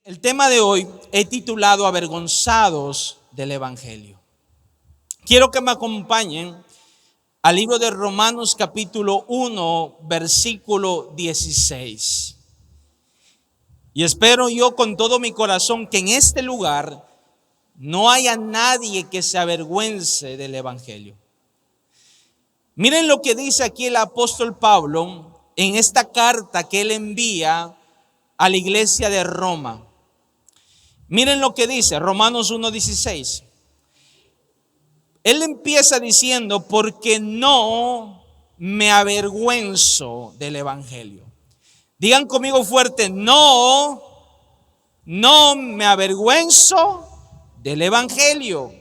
El tema de hoy he titulado Avergonzados del Evangelio. Quiero que me acompañen al libro de Romanos capítulo 1, versículo 16. Y espero yo con todo mi corazón que en este lugar no haya nadie que se avergüence del Evangelio. Miren lo que dice aquí el apóstol Pablo en esta carta que él envía a la iglesia de Roma. Miren lo que dice Romanos 1:16. Él empieza diciendo: porque no me avergüenzo del Evangelio. Digan conmigo fuerte: no me avergüenzo del Evangelio,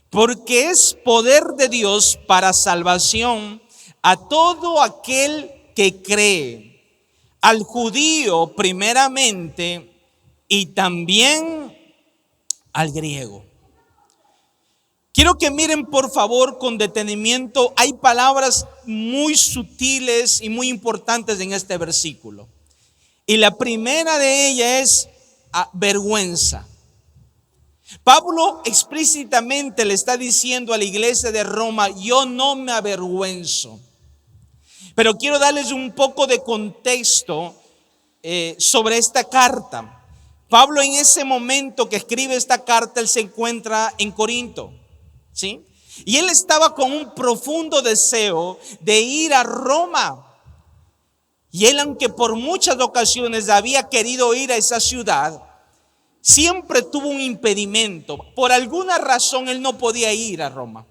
porque es poder de Dios para salvación a todo aquel que cree, al judío primeramente y también al griego. Quiero que miren por favor con detenimiento. Hay palabras muy sutiles y muy importantes en este versículo. Y la primera de ellas es vergüenza. Pablo explícitamente le está diciendo a la iglesia de Roma: yo no me avergüenzo. Pero quiero darles un poco de contexto sobre esta carta. Pablo, en ese momento que escribe esta carta, él se encuentra en Corinto, ¿sí? Y él estaba con un profundo deseo de ir a Roma. Y él, aunque por muchas ocasiones había querido ir a esa ciudad, siempre tuvo un impedimento. Por alguna razón él no podía ir a Roma.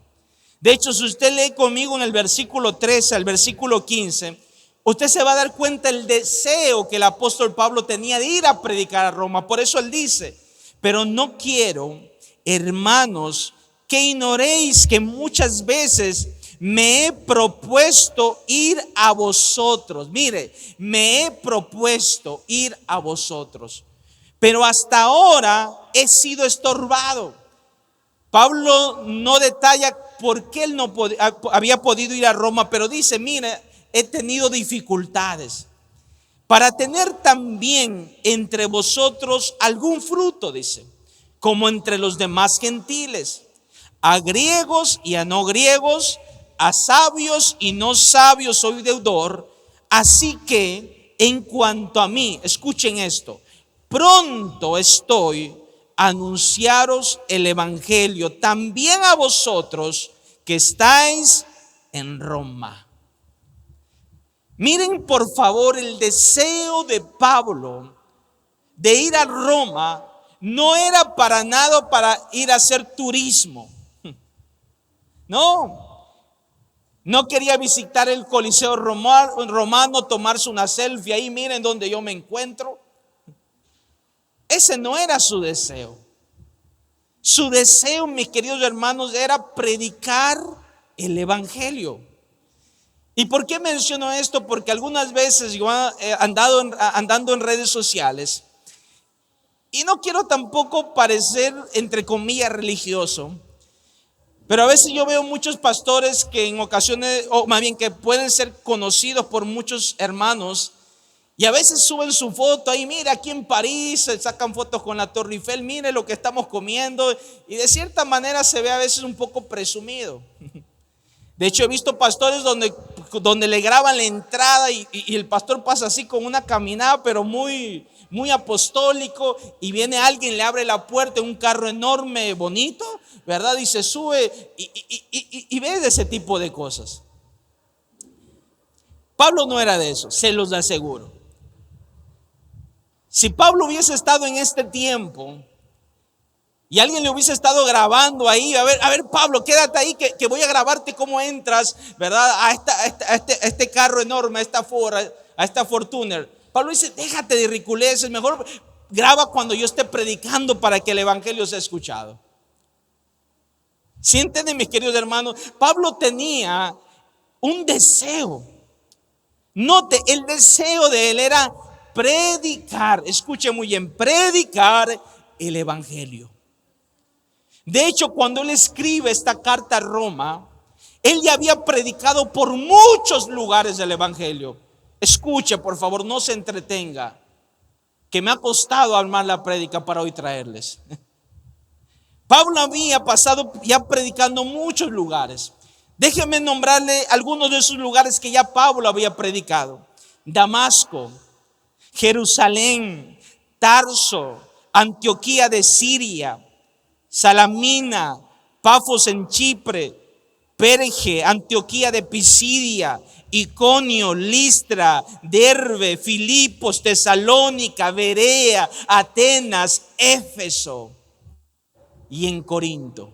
De hecho, si usted lee conmigo en el versículo 13 al versículo 15, usted se va a dar cuenta el deseo que el apóstol Pablo tenía de ir a predicar a Roma. Por eso él dice: pero no quiero, hermanos, que ignoréis que muchas veces me he propuesto ir a vosotros. Mire, me he propuesto ir a vosotros, pero hasta ahora he sido estorbado. Pablo no detalla por qué él no había podido ir a Roma, pero dice: mire, he tenido dificultades para tener también entre vosotros algún fruto, dice, como entre los demás gentiles, a griegos y a no griegos, a sabios y no sabios soy deudor. Así que en cuanto a mí, escuchen esto, pronto estoy a anunciaros el evangelio también a vosotros que estáis en Roma. Miren por favor, el deseo de Pablo de ir a Roma no era para nada para ir a hacer turismo. No quería visitar el Coliseo romano, tomarse una selfie ahí, miren donde yo me encuentro. Ese no era su deseo. Su deseo, mis queridos hermanos, era predicar el evangelio. ¿Y por qué menciono esto? Porque algunas veces yo andando en redes sociales, y no quiero tampoco parecer entre comillas religioso, pero a veces yo veo muchos pastores que en ocasiones, o más bien que pueden ser conocidos por muchos hermanos, y a veces suben su foto ahí: mira, aquí en París, se sacan fotos con la Torre Eiffel, mire lo que estamos comiendo, y de cierta manera se ve a veces un poco presumido. De hecho, he visto pastores donde le graban la entrada y el pastor pasa así con una caminada, pero muy, muy apostólico, y viene alguien, le abre la puerta en un carro enorme, bonito, ¿verdad? Y se sube y ve de ese tipo de cosas. Pablo no era de eso, se los aseguro. Si Pablo hubiese estado en este tiempo y alguien le hubiese estado grabando ahí: a ver Pablo, quédate ahí que voy a grabarte cómo entras, ¿verdad? A este carro enorme, a esta Ford, a esta Fortuner. Pablo dice: déjate de ridiculeces, mejor graba cuando yo esté predicando para que el evangelio sea escuchado. ¿Sí entienden, mis queridos hermanos? Pablo tenía un deseo. Note, el deseo de él era predicar, escuche muy bien, predicar el evangelio. De hecho, cuando él escribe esta carta a Roma, él ya había predicado por muchos lugares del evangelio. Escuche, por favor, no se entretenga. que me ha costado armar la prédica para hoy traerles. Pablo había pasado ya predicando en muchos lugares. Déjenme nombrarle algunos de esos lugares que ya Pablo había predicado: Damasco, Jerusalén, Tarso, Antioquía de Siria, Salamina, Pafos en Chipre, Perge, Antioquía de Pisidia, Iconio, Listra, Derbe, Filipos, Tesalónica, Berea, Atenas, Éfeso y en Corinto.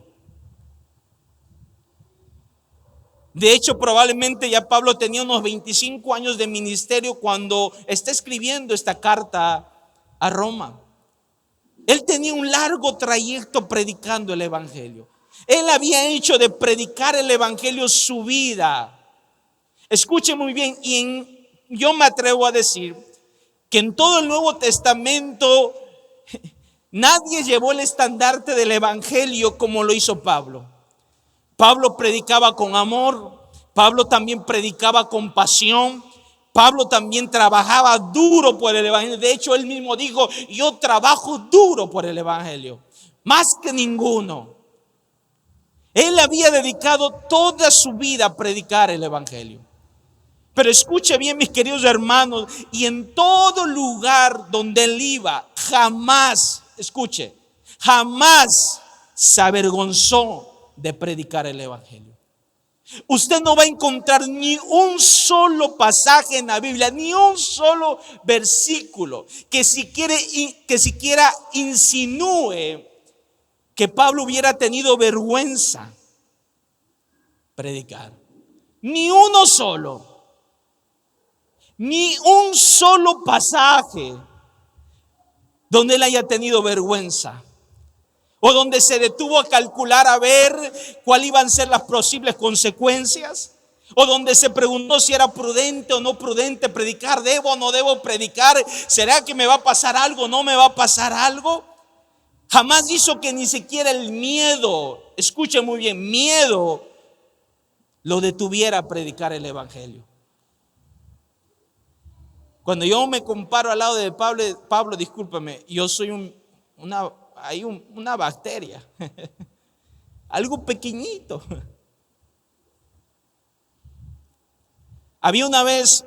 De hecho, probablemente ya Pablo tenía unos 25 años de ministerio cuando está escribiendo esta carta a Roma. Él tenía un largo trayecto predicando el evangelio. Él había hecho de predicar el evangelio su vida. Escuche muy bien, yo me atrevo a decir que en todo el Nuevo Testamento nadie llevó el estandarte del evangelio como lo hizo Pablo. Pablo predicaba con amor, Pablo también predicaba con pasión, Pablo también trabajaba duro por el evangelio. De hecho, él mismo dijo: yo trabajo duro por el evangelio, más que ninguno. Él había dedicado toda su vida a predicar el evangelio. Pero escuche bien, mis queridos hermanos, y en todo lugar donde él iba, jamás, escuche, jamás se avergonzó de predicar el evangelio. Usted no va a encontrar ni un solo pasaje en la Biblia, ni un solo versículo que siquiera insinúe que Pablo hubiera tenido vergüenza predicar. Ni uno solo. Ni un solo pasaje donde él haya tenido vergüenza, o donde se detuvo a calcular a ver cuáles iban a ser las posibles consecuencias, o donde se preguntó si era prudente o no prudente predicar, debo o no debo predicar, será que me va a pasar algo o no me va a pasar algo. Jamás hizo que ni siquiera el miedo, escuche muy bien, miedo lo detuviera a predicar el evangelio. Cuando yo me comparo al lado de Pablo, discúlpame, yo soy una bacteria, algo pequeñito. Había una vez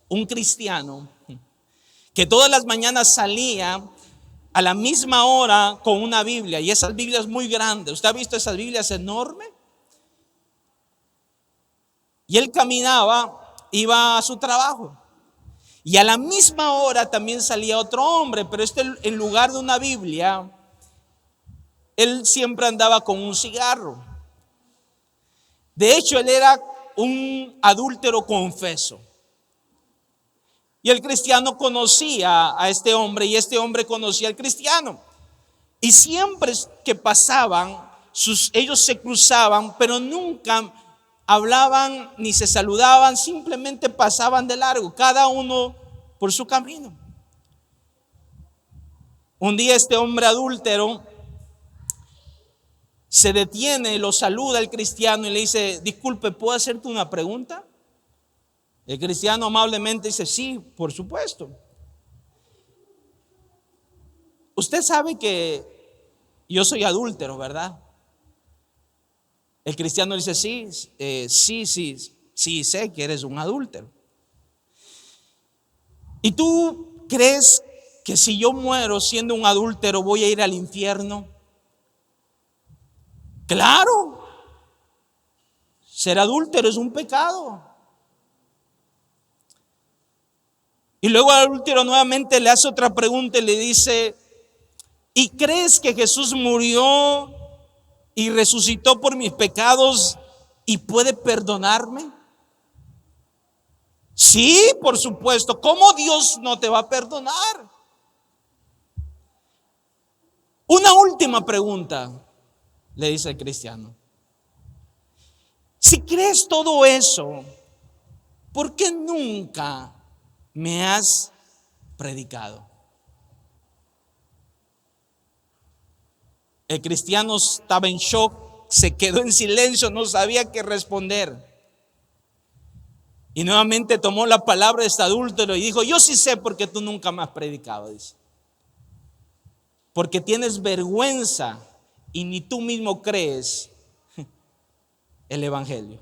un cristiano que todas las mañanas salía a la misma hora con una Biblia, y esas Biblias muy grandes. ¿Usted ha visto esas Biblias enormes? Y él caminaba, iba a su trabajo. Y a la misma hora también salía otro hombre, pero en lugar de una Biblia, él siempre andaba con un cigarro. De hecho, él era un adúltero confeso. Y el cristiano conocía a este hombre, y este hombre conocía al cristiano. Y siempre que pasaban, ellos se cruzaban, pero nunca hablaban ni se saludaban, simplemente pasaban de largo, cada uno por su camino. Un día este hombre adúltero se detiene, lo saluda al cristiano y le dice: disculpe, ¿puedo hacerte una pregunta? El cristiano amablemente dice: sí, por supuesto. Usted sabe que yo soy adúltero, ¿verdad? El cristiano dice: sí, sé que eres un adúltero. ¿Y tú crees que si yo muero siendo un adúltero voy a ir al infierno? Claro, ser adúltero es un pecado. Y luego al adúltero nuevamente le hace otra pregunta y le dice: ¿y crees que Jesús murió y resucitó por mis pecados y puede perdonarme? Sí, por supuesto. ¿Cómo Dios no te va a perdonar? Una última pregunta, le dice el cristiano. Si crees todo eso, ¿por qué nunca me has predicado? El cristiano estaba en shock, se quedó en silencio, no sabía qué responder. Y nuevamente tomó la palabra de este adúltero y dijo: yo sí sé porque tú nunca me has predicado, dice. Porque tienes vergüenza y ni tú mismo crees el evangelio.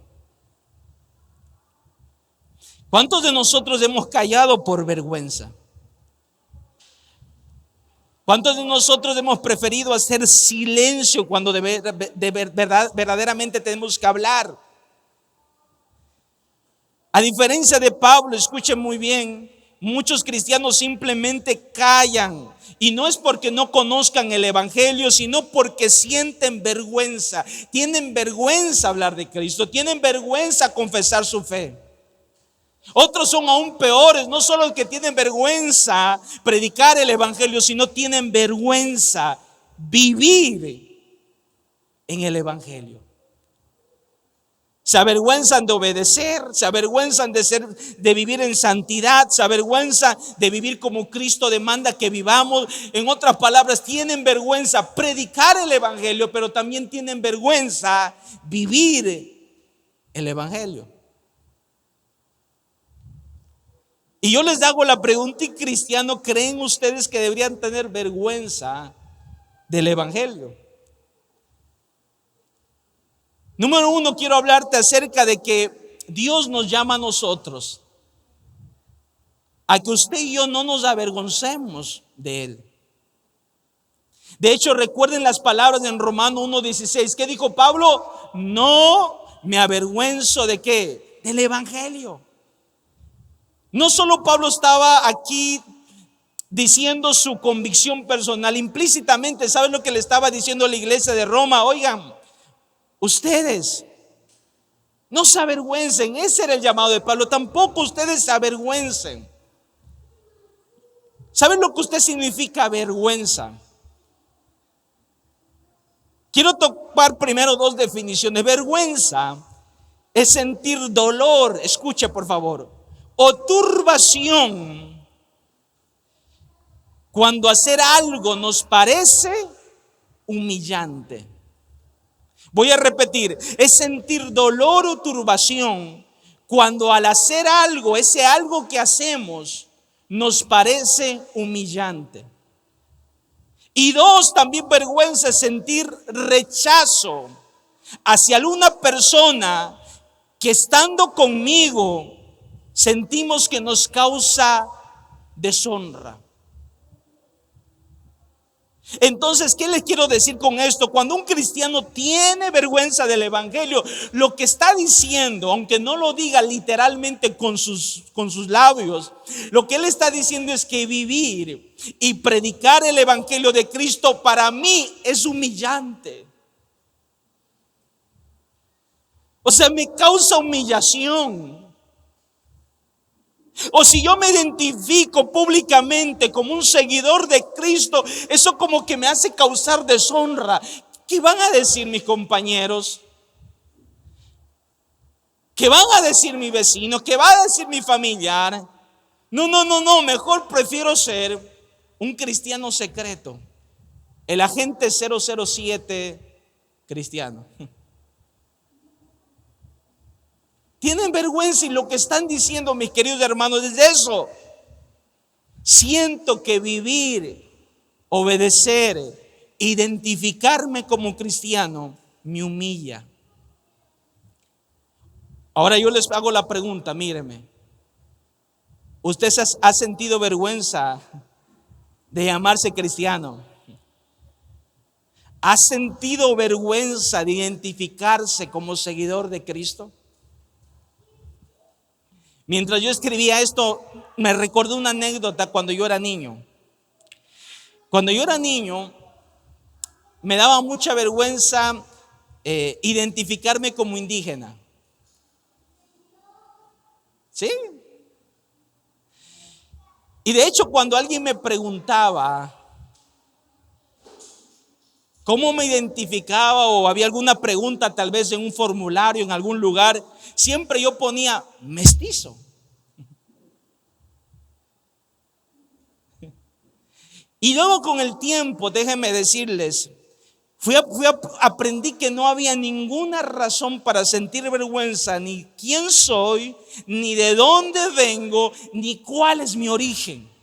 ¿Cuántos de nosotros hemos callado por vergüenza? ¿Cuántos de nosotros hemos preferido hacer silencio cuando verdaderamente tenemos que hablar? A diferencia de Pablo, escuchen muy bien, muchos cristianos simplemente callan. Y no es porque no conozcan el evangelio, sino porque sienten vergüenza. Tienen vergüenza hablar de Cristo, tienen vergüenza confesar su fe. Otros son aún peores, no solo que tienen vergüenza predicar el evangelio, sino tienen vergüenza vivir en el evangelio. Se avergüenzan de obedecer, se avergüenzan de vivir en santidad, se avergüenzan de vivir como Cristo demanda que vivamos. En otras palabras, tienen vergüenza predicar el evangelio, pero también tienen vergüenza vivir el evangelio. Y yo les hago la pregunta: ¿y cristiano creen ustedes que deberían tener vergüenza del evangelio? Número uno, quiero hablarte acerca de que Dios nos llama a nosotros a que usted y yo no nos avergoncemos de Él. De hecho, recuerden las palabras en Romanos 1:16. ¿Qué dijo Pablo? No me avergüenzo ¿de qué? Del evangelio. No solo Pablo estaba aquí diciendo su convicción personal, implícitamente, ¿saben lo que le estaba diciendo a la iglesia de Roma? Oigan, ustedes no se avergüencen. Ese era el llamado de Pablo. Tampoco ustedes se avergüencen. ¿Saben lo que usted significa vergüenza? Quiero tomar primero dos definiciones. Vergüenza es sentir dolor, escuche por favor, o turbación cuando hacer algo nos parece humillante. Voy a repetir, es sentir dolor o turbación cuando al hacer algo, ese algo que hacemos, nos parece humillante. Y dos, también vergüenza es sentir rechazo hacia una persona que estando conmigo sentimos que nos causa deshonra. Entonces, ¿qué les quiero decir con esto? Cuando un cristiano tiene vergüenza del evangelio, lo que está diciendo, aunque no lo diga literalmente con sus labios, lo que él está diciendo es que vivir y predicar el evangelio de Cristo para mí es humillante. O sea, me causa humillación. O si yo me identifico públicamente como un seguidor de Cristo, eso como que me hace causar deshonra. ¿Qué van a decir mis compañeros? ¿Qué van a decir mi vecino? ¿Qué va a decir mi familiar? No, mejor prefiero ser un cristiano secreto, el agente 007 cristiano. Tienen vergüenza y lo que están diciendo, mis queridos hermanos, es eso. Siento que vivir, obedecer, identificarme como cristiano me humilla. Ahora yo les hago la pregunta, míreme. ¿Usted ha sentido vergüenza de llamarse cristiano? ¿Ha sentido vergüenza de identificarse como seguidor de Cristo? Mientras yo escribía esto, me recordé una anécdota cuando yo era niño. Cuando yo era niño, me daba mucha vergüenza identificarme como indígena. ¿Sí? Y de hecho, cuando alguien me preguntaba cómo me identificaba o había alguna pregunta tal vez en un formulario, en algún lugar, siempre yo ponía mestizo. Y luego con el tiempo, déjenme decirles, Aprendí que no había ninguna razón para sentir vergüenza, ni quién soy, ni de dónde vengo, ni cuál es mi origen.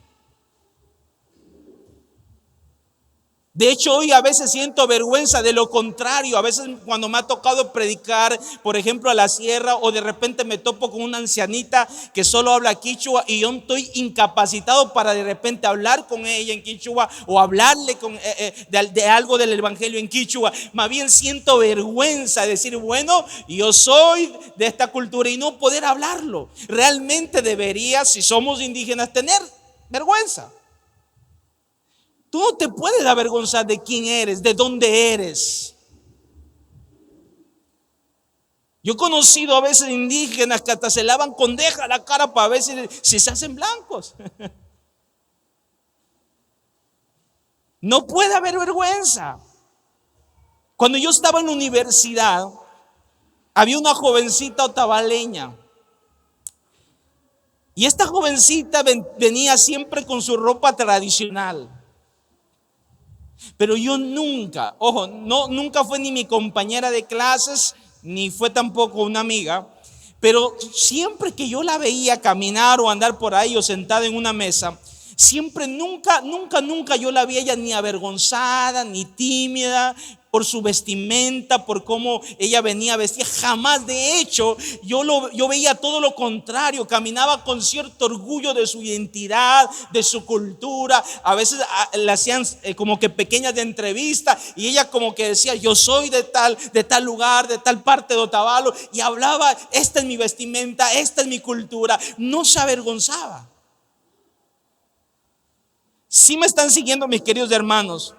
De hecho, hoy a veces siento vergüenza de lo contrario. A veces cuando me ha tocado predicar, por ejemplo, a la sierra, o de repente me topo con una ancianita que solo habla quichua y yo estoy incapacitado para de repente hablar con ella en quichua o hablarle de algo del evangelio en quichua. Más bien siento vergüenza de decir, bueno, yo soy de esta cultura y no poder hablarlo. Realmente debería, si somos indígenas, tener vergüenza. Tú no te puedes avergonzar de quién eres, de dónde eres. Yo he conocido a veces indígenas que hasta se lavan con deja la cara para ver si se hacen blancos. No puede haber vergüenza. Cuando yo estaba en la universidad, había una jovencita otavaleña. Y esta jovencita venía siempre con su ropa tradicional. Pero yo nunca, ojo, nunca fue ni mi compañera de clases, ni fue tampoco una amiga. Pero siempre que yo la veía caminar o andar por ahí o sentada en una mesa, siempre, nunca yo la vi ella ni avergonzada, ni tímida por su vestimenta, por cómo ella venía vestida. Jamás, de hecho, yo veía todo lo contrario. Caminaba con cierto orgullo de su identidad, de su cultura. A veces le hacían como que pequeñas de entrevista y ella como que decía, yo soy de tal lugar, de tal parte de Otavalo, y hablaba, esta es mi vestimenta, esta es mi cultura. No se avergonzaba. ¿Sí me están siguiendo, mis queridos hermanos?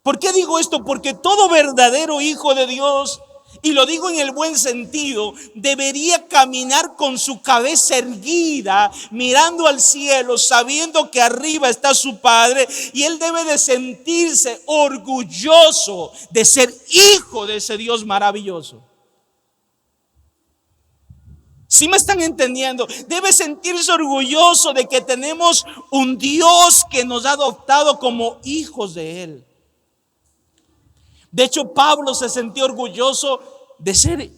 ¿Por qué digo esto? Porque todo verdadero hijo de Dios, y lo digo en el buen sentido, debería caminar con su cabeza erguida, mirando al cielo, sabiendo que arriba está su Padre, y él debe de sentirse orgulloso de ser hijo de ese Dios maravilloso. ¿Sí me están entendiendo? Debe sentirse orgulloso de que tenemos un Dios que nos ha adoptado como hijos de Él. De hecho, Pablo se sentía orgulloso de ser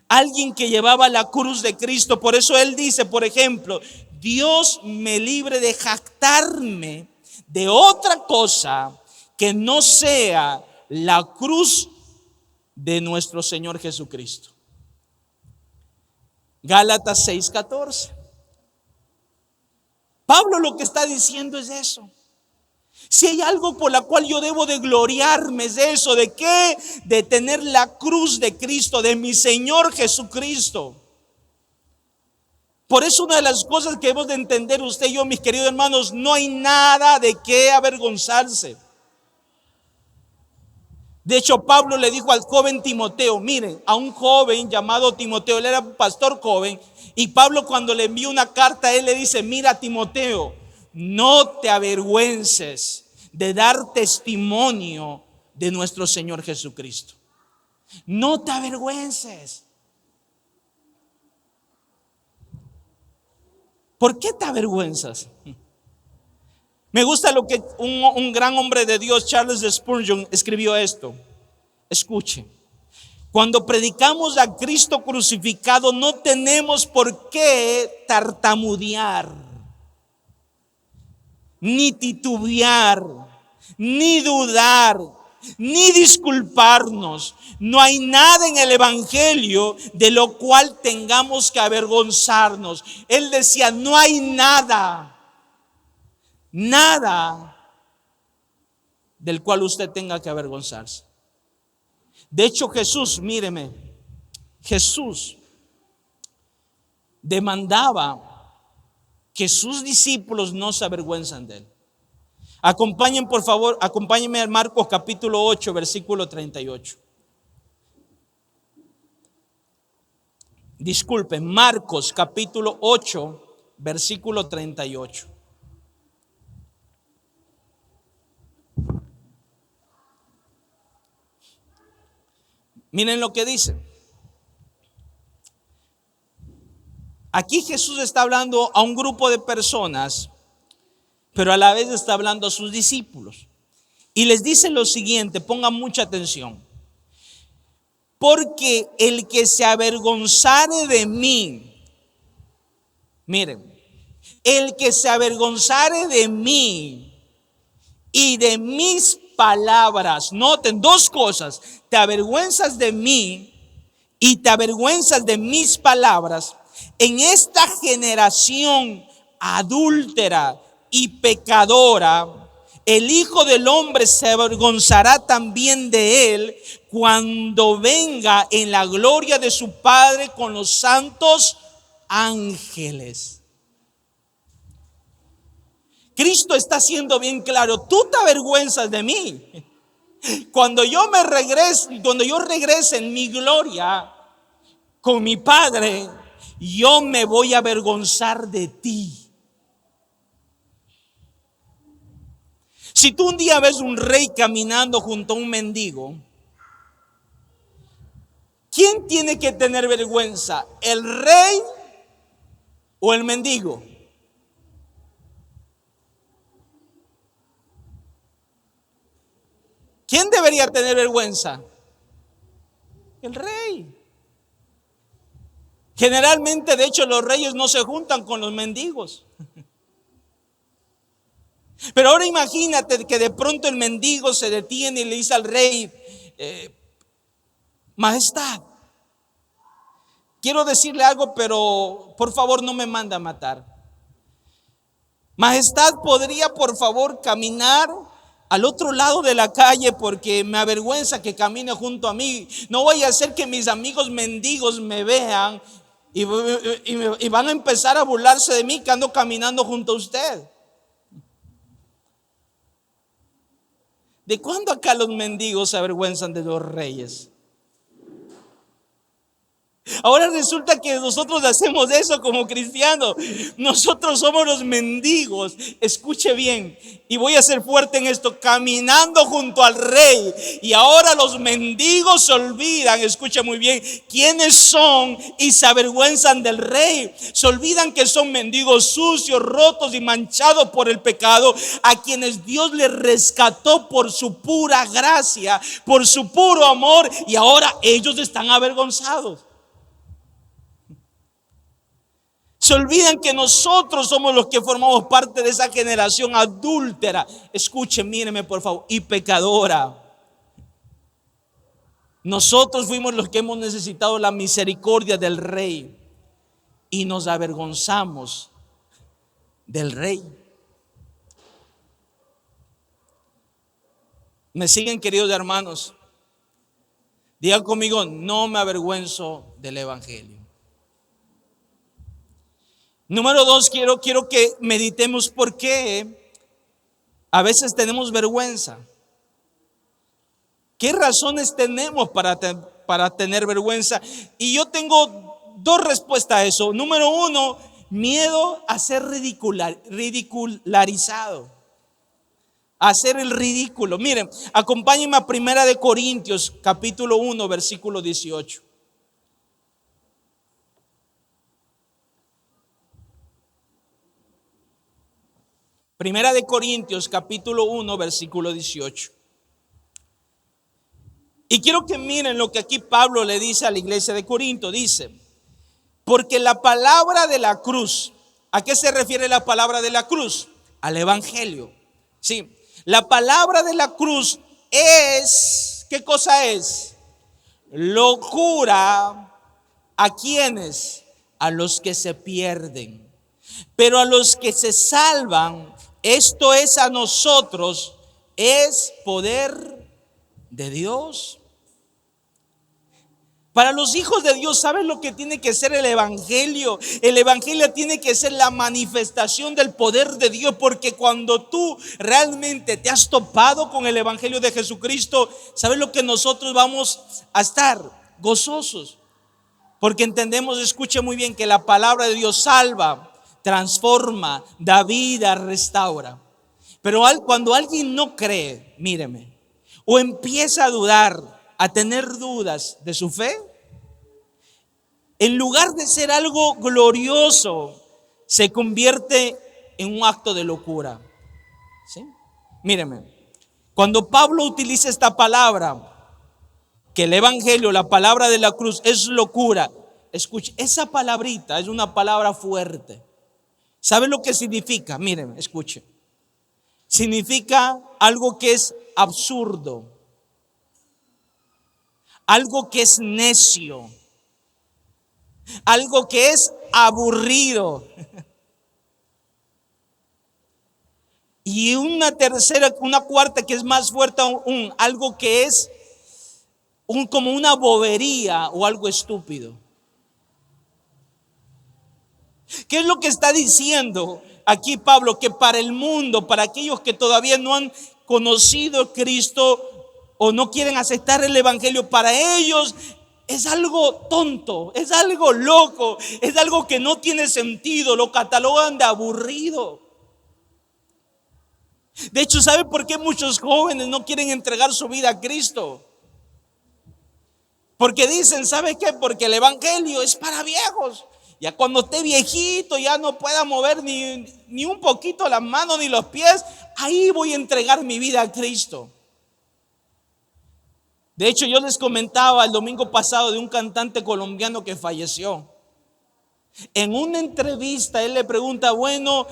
alguien que llevaba la cruz de Cristo. Por eso él dice, por ejemplo, Dios me libre de jactarme de otra cosa que no sea la cruz de nuestro Señor Jesucristo. Gálatas 6:14. Pablo lo que está diciendo es eso. Si hay algo por la cual yo debo de gloriarme, es eso. ¿De qué? De tener la cruz de Cristo, de mi Señor Jesucristo. Por eso una de las cosas que debemos de entender usted y yo, mis queridos hermanos, no hay nada de qué avergonzarse. De hecho, Pablo le dijo al joven Timoteo, miren, a un joven llamado Timoteo, él era un pastor joven, y Pablo cuando le envió una carta, él le dice, mira Timoteo, no te avergüences de dar testimonio de nuestro Señor Jesucristo. No te avergüences. ¿Por qué te avergüenzas? Me gusta lo que un gran hombre de Dios, Charles Spurgeon, escribió esto. Escuche. Cuando predicamos a Cristo crucificado, no tenemos por qué tartamudear, ni titubear, ni dudar, ni disculparnos. No hay nada en el evangelio de lo cual tengamos que avergonzarnos. Él decía, no hay nada del cual usted tenga que avergonzarse. De hecho, Jesús, míreme, Jesús demandaba que sus discípulos no se avergüenzan de él. Acompañen, por favor, acompáñenme a Marcos capítulo 8, versículo 38. Disculpen, Marcos capítulo 8, versículo 38. Miren lo que dice. Aquí Jesús está hablando a un grupo de personas, pero a la vez está hablando a sus discípulos. Y les dice lo siguiente, pongan mucha atención. Porque el que se avergonzare de mí, miren, el que se avergonzare de mí y de mis palabras, noten dos cosas, te avergüenzas de mí y te avergüenzas de mis palabras, en esta generación adúltera y pecadora, el Hijo del Hombre se avergonzará también de él cuando venga en la gloria de su Padre con los santos ángeles. Cristo está siendo bien claro, tú te avergüenzas de mí. Cuando yo regrese en mi gloria con mi Padre, yo me voy a avergonzar de ti. Si tú un día ves un rey caminando junto a un mendigo, ¿quién tiene que tener vergüenza? ¿El rey o el mendigo? ¿Quién debería tener vergüenza? El rey. Generalmente, de hecho, los reyes no se juntan con los mendigos. Pero ahora imagínate que de pronto el mendigo se detiene y le dice al rey, majestad, quiero decirle algo, pero por favor no me manda a matar. Majestad, ¿podría por favor caminar al otro lado de la calle porque me avergüenza que camine junto a mí? No vaya a ser que mis amigos mendigos me vean y van a empezar a burlarse de mí que ando caminando junto a usted. ¿De cuándo acá los mendigos se avergüenzan de los reyes? Ahora resulta que nosotros hacemos eso como cristianos. Nosotros somos los mendigos. Escuche bien, y voy a ser fuerte en esto, caminando junto al rey. Y ahora los mendigos se olvidan, escuche muy bien, quiénes son y se avergüenzan del rey. Se olvidan que son mendigos sucios, rotos y manchados por el pecado, a quienes Dios les rescató por su pura gracia, por su puro amor, y ahora ellos están avergonzados. Se olvidan que nosotros somos los que formamos parte de esa generación adúltera. Escuchen, míreme por favor, y pecadora. Nosotros fuimos los que hemos necesitado la misericordia del rey y nos avergonzamos del rey. ¿Me siguen, queridos hermanos? Digan conmigo, no me avergüenzo del evangelio. Número dos, quiero que meditemos por qué a veces tenemos vergüenza. ¿Qué razones tenemos para tener vergüenza? Y yo tengo dos respuestas a eso. Número uno, miedo a ser ridicularizado. A hacer el ridículo. Miren, acompáñenme a 1 Corintios capítulo 1 versículo 18. Primera de Corintios capítulo 1 versículo 18. Y quiero que miren lo que aquí Pablo le dice a la iglesia de Corinto. Dice, porque la palabra de la cruz, ¿a qué se refiere la palabra de la cruz? Al evangelio. Sí, la palabra de la cruz es, ¿qué cosa es? Locura. ¿A quiénes? A los que se pierden. Pero a los que se salvan, esto es a nosotros, es poder de Dios. Para los hijos de Dios, ¿saben lo que tiene que ser el evangelio? El evangelio tiene que ser la manifestación del poder de Dios, porque cuando tú realmente te has topado con el evangelio de Jesucristo, ¿sabes lo que nosotros vamos a estar? Gozosos. Porque entendemos, escuche muy bien, que la palabra de Dios salva, transforma, da vida, restaura. Pero cuando alguien no cree, míreme, o empieza a dudar, a tener dudas de su fe, en lugar de ser algo glorioso, se convierte en un acto de locura. ¿Sí? Míreme, Cuando Pablo utiliza esta palabra, que el evangelio, la palabra de la cruz, es locura. Escuche, esa palabrita es una palabra fuerte. ¿Sabe lo que significa? Miren, escuche. Significa algo que es absurdo, algo que es necio, algo que es aburrido. Y una tercera, una cuarta que es más fuerte aún, algo que es como una bobería o algo estúpido. ¿Qué es lo que está diciendo aquí Pablo? Que para el mundo, para aquellos que todavía no han conocido a Cristo o no quieren aceptar el evangelio, para ellos es algo tonto, es algo loco, es algo que no tiene sentido, lo catalogan de aburrido. De hecho, ¿sabe por qué muchos jóvenes no quieren entregar su vida a Cristo? Porque dicen, ¿sabe qué? Porque el evangelio es para viejos. Ya cuando esté viejito, ya no pueda mover ni un poquito las manos ni los pies, ahí voy a entregar mi vida a Cristo. De hecho, yo les comentaba el domingo pasado de un cantante colombiano que falleció. En una entrevista él le pregunta, bueno,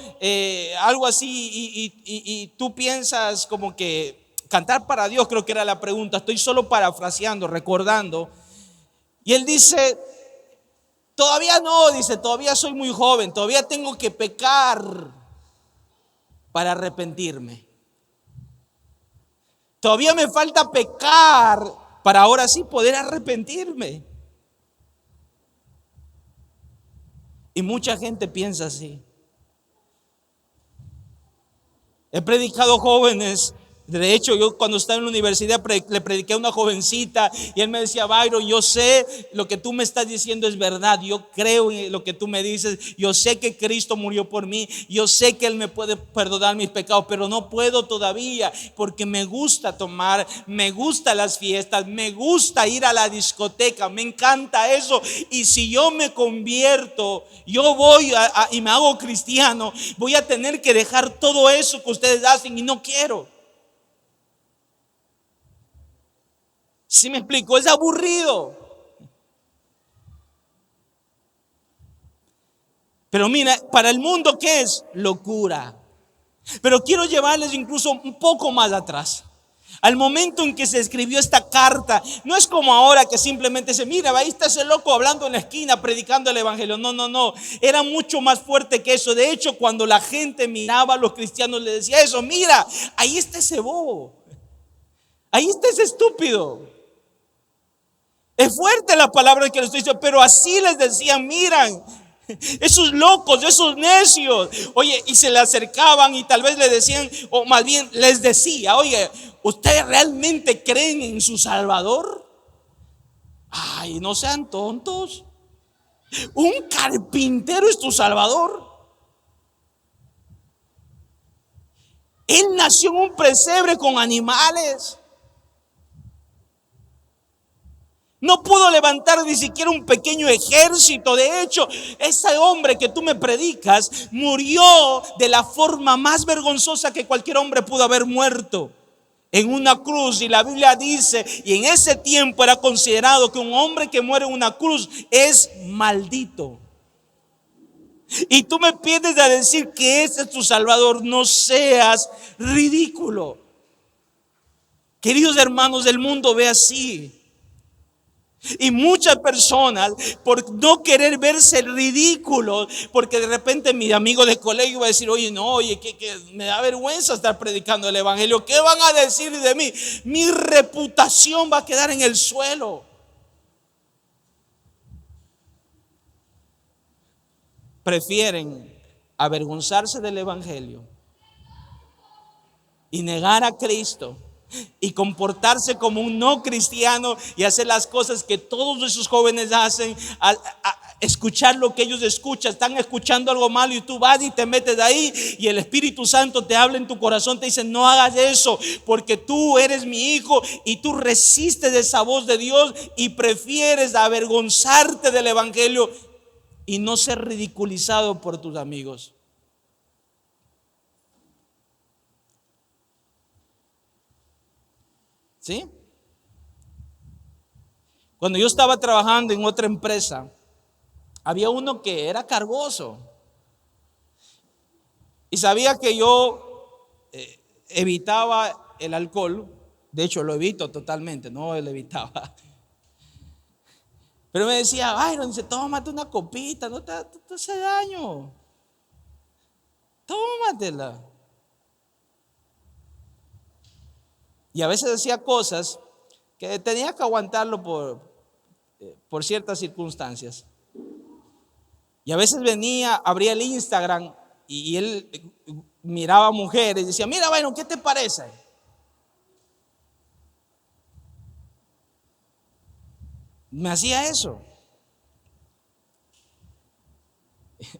algo así, y tú piensas como que cantar para Dios, creo que era la pregunta, estoy solo parafraseando, recordando. Y él dice, todavía no, dice, todavía soy muy joven, todavía tengo que pecar para arrepentirme. Todavía me falta pecar para ahora sí poder arrepentirme. Y mucha gente piensa así. He predicado jóvenes. De hecho, yo cuando estaba en la universidad le prediqué a una jovencita y él me decía, Byron, yo sé lo que tú me estás diciendo es verdad, yo creo en lo que tú me dices, yo sé que Cristo murió por mí, yo sé que Él me puede perdonar mis pecados, pero no puedo todavía porque me gusta tomar, me gustan las fiestas, me gusta ir a la discoteca, me encanta eso, y si yo me convierto, yo voy y me hago cristiano, voy a tener que dejar todo eso que ustedes hacen y no quiero. ¿Sí me explico? Es aburrido. Pero mira, para el mundo, ¿qué es? Locura. Pero quiero llevarles incluso un poco más atrás. Al momento en que se escribió esta carta, no es como ahora que simplemente se mira, ahí está ese loco hablando en la esquina, predicando el evangelio. No, no, no. Era mucho más fuerte que eso. De hecho, cuando la gente miraba a los cristianos, le decía eso, mira, ahí está ese bobo. Ahí está ese estúpido. Es fuerte la palabra que les estoy diciendo, pero así les decían, miran, esos locos, esos necios. Oye, y se le acercaban y tal vez le decían, o más bien les decía, oye, ¿ustedes realmente creen en su Salvador? Ay, no sean tontos. Un carpintero es tu Salvador. Él nació en un pesebre con animales. No pudo levantar ni siquiera un pequeño ejército. De hecho, ese hombre que tú me predicas murió de la forma más vergonzosa que cualquier hombre pudo haber muerto, en una cruz. Y la Biblia dice, y en ese tiempo era considerado que un hombre que muere en una cruz es maldito. Y tú me pides a decir que ese es tu Salvador. No seas ridículo. Queridos hermanos, el mundo ve así. Y muchas personas, por no querer verse ridículos, porque de repente mi amigo de colegio va a decir, oye, no, oye, que me da vergüenza estar predicando el evangelio. ¿Qué van a decir de mí? Mi reputación va a quedar en el suelo. Prefieren avergonzarse del evangelio y negar a Cristo y comportarse como un no cristiano y hacer las cosas que todos esos jóvenes hacen, a escuchar lo que ellos escuchan. Están escuchando algo malo y tú vas y te metes ahí y el Espíritu Santo te habla en tu corazón, te dice, no hagas eso porque tú eres mi hijo, y tú resistes esa voz de Dios y prefieres avergonzarte del evangelio y no ser ridiculizado por tus amigos. ¿Sí? Cuando yo estaba trabajando en otra empresa, había uno que era cargoso y sabía que yo evitaba el alcohol. De hecho, lo evito totalmente, no lo evitaba. Pero me decía, Byron, dice, tómate una copita, no te hace daño. Tómatela. Y a veces decía cosas que tenía que aguantarlo por ciertas circunstancias. Y a veces venía, abría el Instagram y él miraba mujeres y decía, mira, Byron, ¿qué te parece? Me hacía eso.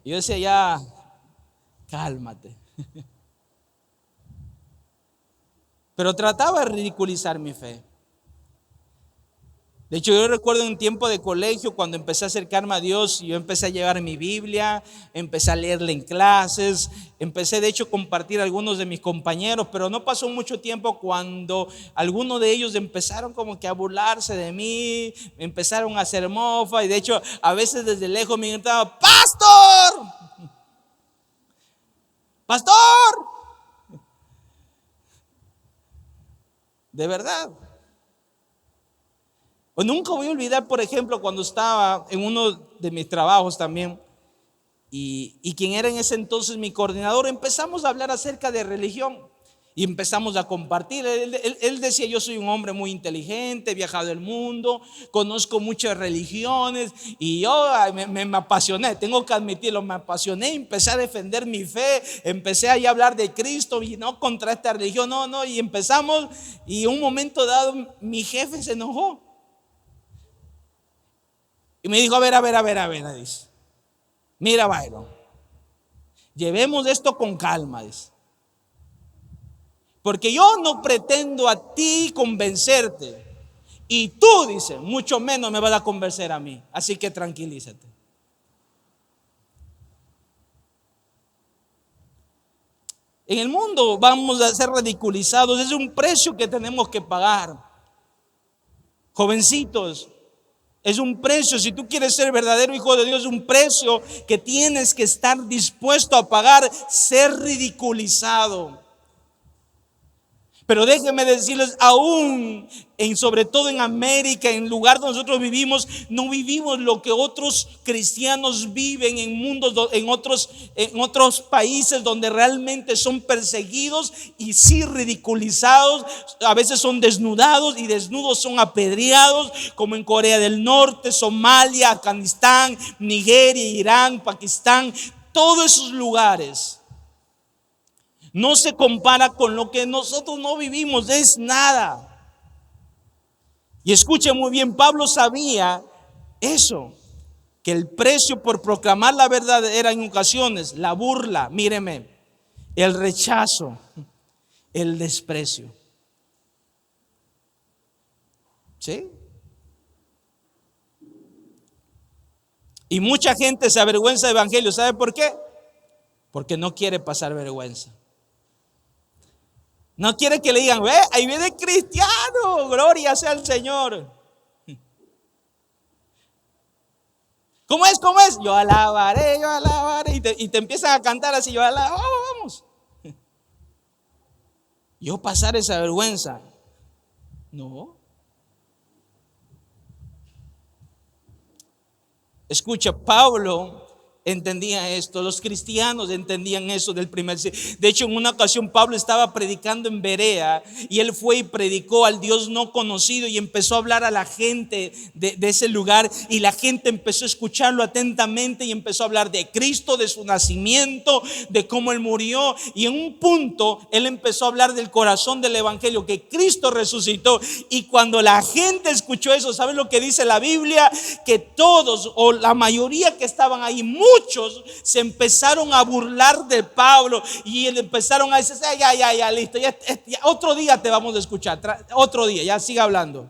Yo decía, ya, cálmate. Pero trataba de ridiculizar mi fe. De hecho, yo recuerdo un tiempo de colegio cuando empecé a acercarme a Dios, y yo empecé a llevar mi Biblia, empecé a leerla en clases, empecé de hecho a compartir a algunos de mis compañeros, pero no pasó mucho tiempo cuando algunos de ellos empezaron como que a burlarse de mí, empezaron a hacer mofa, y de hecho a veces desde lejos me gritaban, ¡Pastor! ¡Pastor! De verdad. O nunca voy a olvidar, por ejemplo, cuando estaba en uno de mis trabajos también, y quien era en ese entonces mi coordinador, empezamos a hablar acerca de religión y empezamos a compartir. Él decía, yo soy un hombre muy inteligente, he viajado el mundo, conozco muchas religiones, y yo me apasioné, tengo que admitirlo, me apasioné, empecé a defender mi fe, empecé a hablar de Cristo y no contra esta religión, no, y empezamos, y en un momento dado mi jefe se enojó. Y me dijo, a ver, dice, mira, Byron, llevemos esto con calma, dice, porque yo no pretendo a ti convencerte, y tú, dice, mucho menos me vas a convencer a mí, así que tranquilízate. En el mundo vamos a ser ridiculizados, es un precio que tenemos que pagar. Jovencitos, es un precio, si tú quieres ser verdadero hijo de Dios, es un precio que tienes que estar dispuesto a pagar, ser ridiculizado. Pero déjenme decirles, aún sobre todo en América, en el lugar donde nosotros vivimos, no vivimos lo que otros cristianos viven en mundos, en otros países donde realmente son perseguidos y sí ridiculizados. A veces son desnudados y desnudos son apedreados, como en Corea del Norte, Somalia, Afganistán, Nigeria, Irán, Pakistán, todos esos lugares. No se compara con lo que nosotros no vivimos, es nada. Y escuche muy bien, Pablo sabía eso, que el precio por proclamar la verdad era en ocasiones la burla, míreme, el rechazo, el desprecio. ¿Sí? Y mucha gente se avergüenza del evangelio, ¿sabe por qué? Porque no quiere pasar vergüenza. No quiere que le digan, ve, ahí viene cristiano, gloria sea al Señor. ¿Cómo es? Yo alabaré. Y te empiezan a cantar así, yo alabaré, vamos. Yo pasar esa vergüenza. No. Escucha, Pablo entendía esto, los cristianos entendían eso del primer siglo. De hecho, en una ocasión Pablo estaba predicando en Berea y él fue y predicó al Dios no conocido y empezó a hablar a la gente de ese lugar, y la gente empezó a escucharlo atentamente y empezó a hablar de Cristo, de su nacimiento, de cómo él murió, y en un punto él empezó a hablar del corazón del evangelio, que Cristo resucitó. Y cuando la gente escuchó eso, ¿saben lo que dice la Biblia? Que todos, o la mayoría que estaban ahí, muchos se empezaron a burlar de Pablo y empezaron a decir, ya, listo, ya, otro día te vamos a escuchar, otro día, ya siga hablando.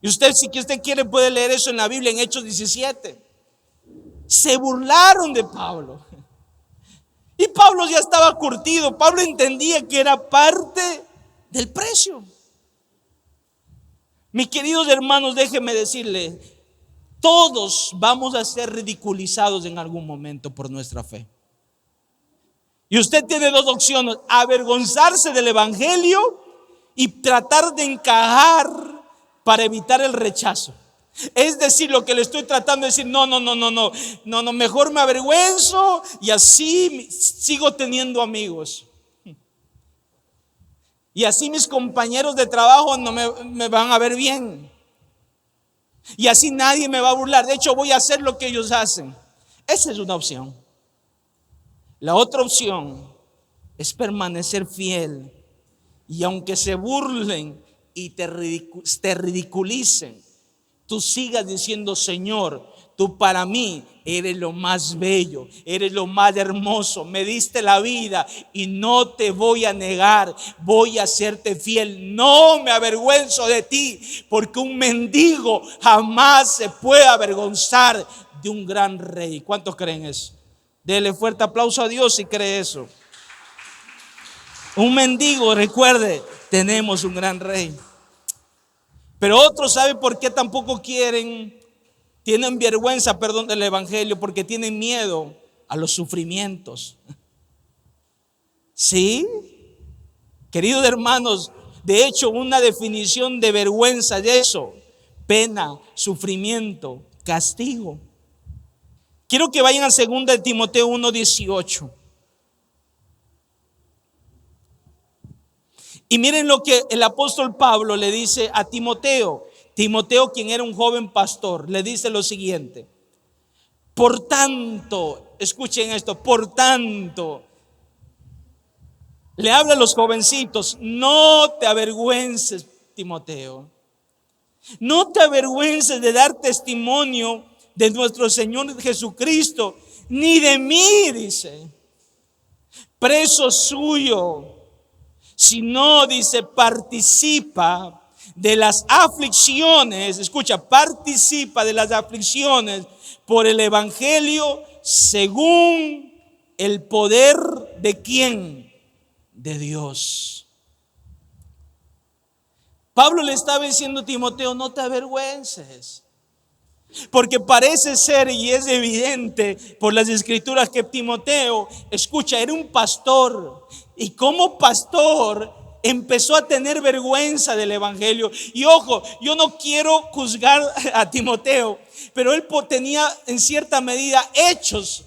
Y usted, si usted quiere, puede leer eso en la Biblia, en Hechos 17. Se burlaron de Pablo. Y Pablo ya estaba curtido, Pablo entendía que era parte del precio. Mis queridos hermanos, déjenme decirles, todos vamos a ser ridiculizados en algún momento por nuestra fe. Y usted tiene dos opciones: avergonzarse del evangelio y tratar de encajar para evitar el rechazo. Es decir, lo que le estoy tratando de decir: no, mejor me avergüenzo y así sigo teniendo amigos. Y así mis compañeros de trabajo no me van a ver bien. Y así nadie me va a burlar. De hecho, voy a hacer lo que ellos hacen. Esa es una opción. La otra opción es permanecer fiel. Y aunque se burlen y te ridiculicen, tú sigas diciendo: Señor, tú para mí eres lo más bello, eres lo más hermoso, me diste la vida y no te voy a negar, voy a serte fiel. No me avergüenzo de ti, porque un mendigo jamás se puede avergonzar de un gran rey. ¿Cuántos creen eso? Dele fuerte aplauso a Dios si cree eso. Un mendigo, recuerde, tenemos un gran rey. Pero otros, ¿saben por qué tampoco tienen vergüenza, del evangelio? Porque tienen miedo a los sufrimientos. Sí, queridos hermanos, de hecho, una definición de vergüenza es eso: pena, sufrimiento, castigo. Quiero que vayan a 2 de Timoteo 1:18. Y miren lo que el apóstol Pablo le dice a Timoteo. Timoteo, quien era un joven pastor, le dice lo siguiente: por tanto, escuchen esto, por tanto, le habla a los jovencitos: no te avergüences, Timoteo, no te avergüences de dar testimonio de nuestro Señor Jesucristo, ni de mí, dice, preso suyo, sino, dice, participa de las aflicciones. Escucha, participa de las aflicciones por el evangelio según el poder de ¿quién? De Dios. Pablo le estaba diciendo a Timoteo: no te avergüences. Porque parece ser, y es evidente por las escrituras, que Timoteo, escucha, era un pastor. Y como pastor empezó a tener vergüenza del evangelio. Y ojo, yo no quiero juzgar a Timoteo, pero él tenía en cierta medida hechos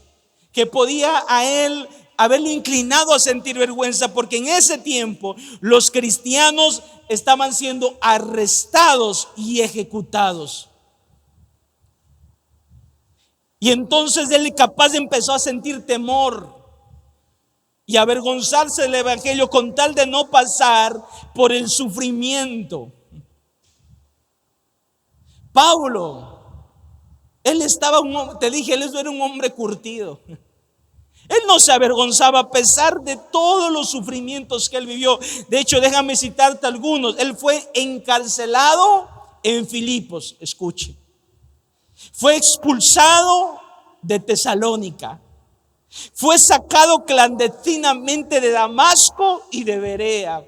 que podía a él haberlo inclinado a sentir vergüenza, porque en ese tiempo los cristianos estaban siendo arrestados y ejecutados. Y entonces él capaz empezó a sentir temor y avergonzarse del evangelio con tal de no pasar por el sufrimiento. Pablo, él estaba, te dije, él era un hombre curtido. Él no se avergonzaba a pesar de todos los sufrimientos que él vivió. De hecho, déjame citarte algunos. Él fue encarcelado en Filipos, escuche. Fue expulsado de Tesalónica. Fue sacado clandestinamente de Damasco y de Berea.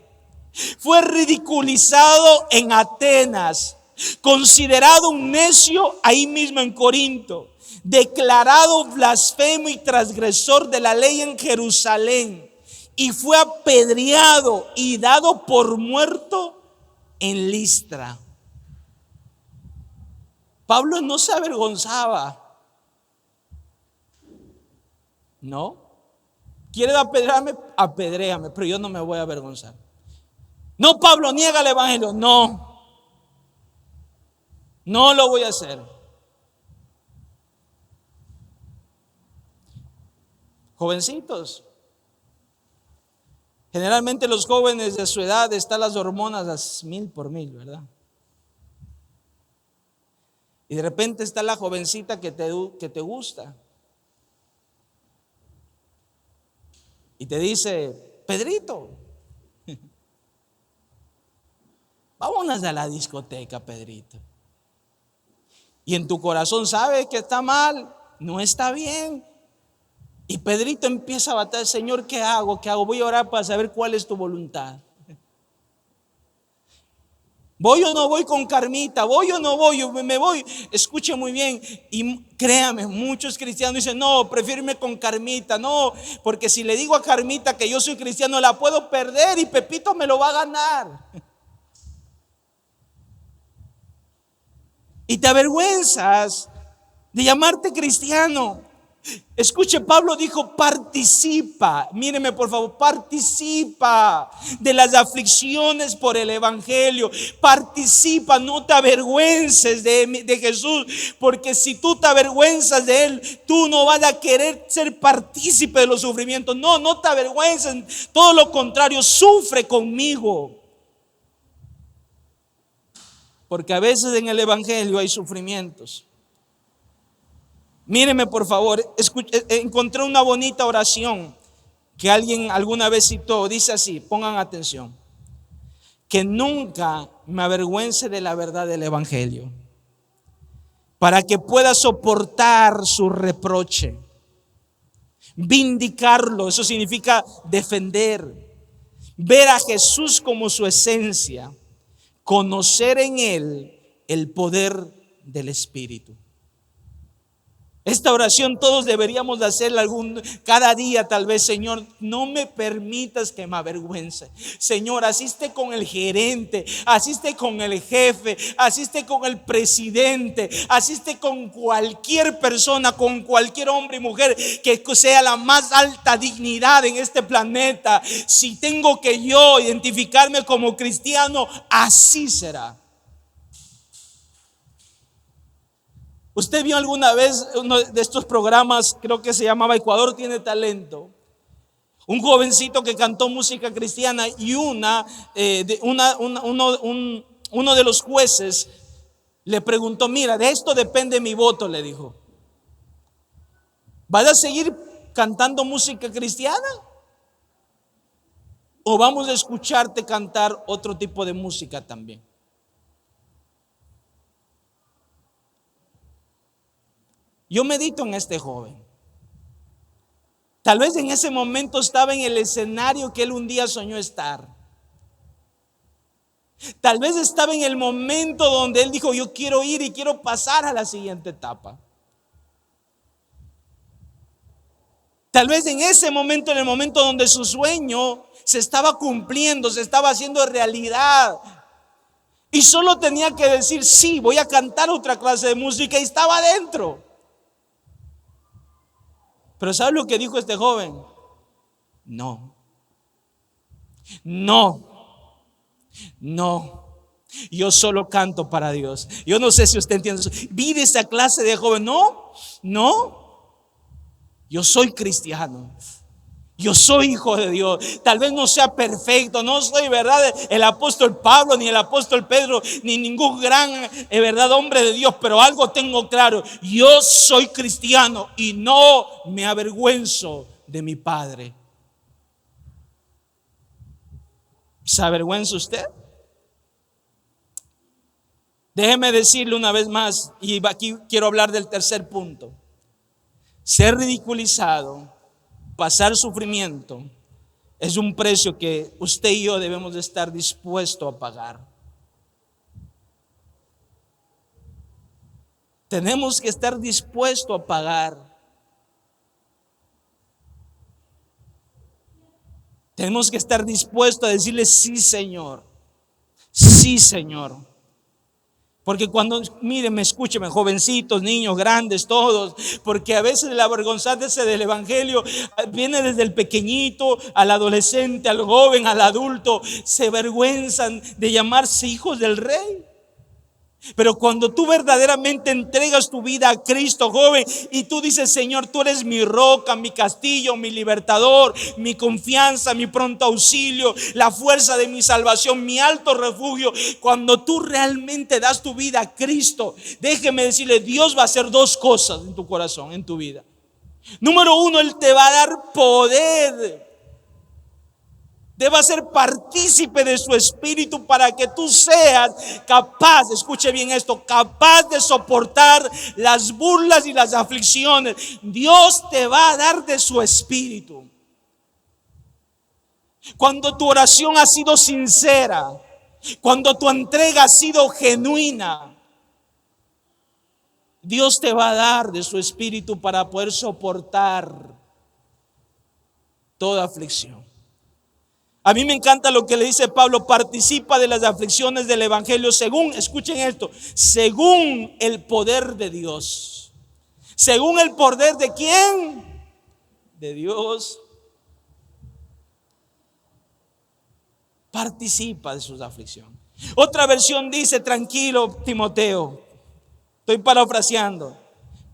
Fue ridiculizado en Atenas. Considerado un necio ahí mismo en Corinto. Declarado blasfemo y transgresor de la ley en Jerusalén. Y fue apedreado y dado por muerto en Listra. Pablo no se avergonzaba. No. ¿Quieres apedrearme? Apedréame, pero yo no me voy a avergonzar. No, Pablo niega el evangelio. No. No lo voy a hacer. Jovencitos. Generalmente los jóvenes de su edad están las hormonas a 1000 por 1000, ¿verdad? Y de repente está la jovencita que te gusta. Y te dice: Pedrito, vámonos a la discoteca, Pedrito. Y en tu corazón sabes que está mal, no está bien. Y Pedrito empieza a batallar: Señor, ¿qué hago? ¿Qué hago? Voy a orar para saber cuál es tu voluntad. ¿Voy o no voy con Carmita? ¿Voy o no voy? Yo me voy. Escuche muy bien. Y créame, muchos cristianos dicen, no, prefiero irme con Carmita. No, porque si le digo a Carmita que yo soy cristiano, la puedo perder y Pepito me lo va a ganar. Y te avergüenzas de llamarte cristiano. Escuche, Pablo dijo, participa, míreme por favor, participa de las aflicciones por el evangelio, participa, no te avergüences de Jesús, porque si tú te avergüenzas de Él, tú no vas a querer ser partícipe de los sufrimientos. No, no te avergüences, todo lo contrario, sufre conmigo. Porque a veces en el evangelio hay sufrimientos. Míreme por favor, encontré una bonita oración que alguien alguna vez citó. Dice así, pongan atención: que nunca me avergüence de la verdad del evangelio, para que pueda soportar su reproche, vindicarlo. Eso significa defender, ver a Jesús como su esencia, conocer en Él el poder del Espíritu. Esta oración todos deberíamos de hacerla cada día tal vez. Señor, no me permitas que me avergüence. Señor, asiste con el gerente, asiste con el jefe, asiste con el presidente, asiste con cualquier persona, con cualquier hombre y mujer que sea la más alta dignidad en este planeta. Si tengo que yo identificarme como cristiano, así será. ¿Usted vio alguna vez uno de estos programas? Creo que se llamaba Ecuador tiene talento. Un jovencito que cantó música cristiana y uno de los jueces le preguntó, mira, de esto depende mi voto, le dijo. ¿Vas a seguir cantando música cristiana? ¿O vamos a escucharte cantar otro tipo de música también? Yo medito en este joven. Tal vez en ese momento estaba en el escenario que él un día soñó estar. Tal vez estaba en el momento donde él dijo, yo quiero ir y quiero pasar a la siguiente etapa. Tal vez en ese momento, en el momento donde su sueño se estaba cumpliendo, se estaba haciendo realidad. Y solo tenía que decir, sí, voy a cantar otra clase de música, y estaba adentro. Pero ¿sabe lo que dijo este joven? No, yo solo canto para Dios. Yo no sé si usted entiende eso. Vive esa clase de joven. No, yo soy cristiano. Yo soy hijo de Dios. Tal vez no sea perfecto, no soy, verdad, el apóstol Pablo, ni el apóstol Pedro, ni ningún gran, verdad, hombre de Dios, pero algo tengo claro: yo soy cristiano y no me avergüenzo de mi Padre. ¿Se avergüenza usted? Déjeme decirle una vez más, y aquí quiero hablar del tercer punto: ser ridiculizado, pasar sufrimiento, es un precio que usted y yo debemos de estar dispuestos a pagar. Tenemos que estar dispuestos a pagar. Tenemos que estar dispuestos a decirle, sí, Señor. Sí, Señor. Porque cuando, mírenme, escúcheme, jovencitos, niños, grandes, todos, porque a veces el avergonzarse del evangelio viene desde el pequeñito al adolescente, al joven, al adulto. Se avergüenzan de llamarse hijos del rey. Pero cuando tú verdaderamente entregas tu vida a Cristo, joven, y tú dices, Señor, tú eres mi roca, mi castillo, mi libertador, mi confianza, mi pronto auxilio, la fuerza de mi salvación, mi alto refugio. Cuando tú realmente das tu vida a Cristo, déjeme decirle, Dios va a hacer dos cosas en tu corazón, en tu vida. Número uno, Él te va a dar poder. Deba ser partícipe de su espíritu para que tú seas capaz, escuche bien esto, capaz de soportar las burlas y las aflicciones. Dios te va a dar de su espíritu. Cuando tu oración ha sido sincera, cuando tu entrega ha sido genuina, Dios te va a dar de su espíritu para poder soportar toda aflicción. A mí me encanta lo que le dice Pablo: participa de las aflicciones del evangelio según, escuchen esto, según el poder de Dios. ¿Según el poder de quién? De Dios. Participa de sus aflicciones. Otra versión dice: tranquilo, Timoteo, estoy parafraseando,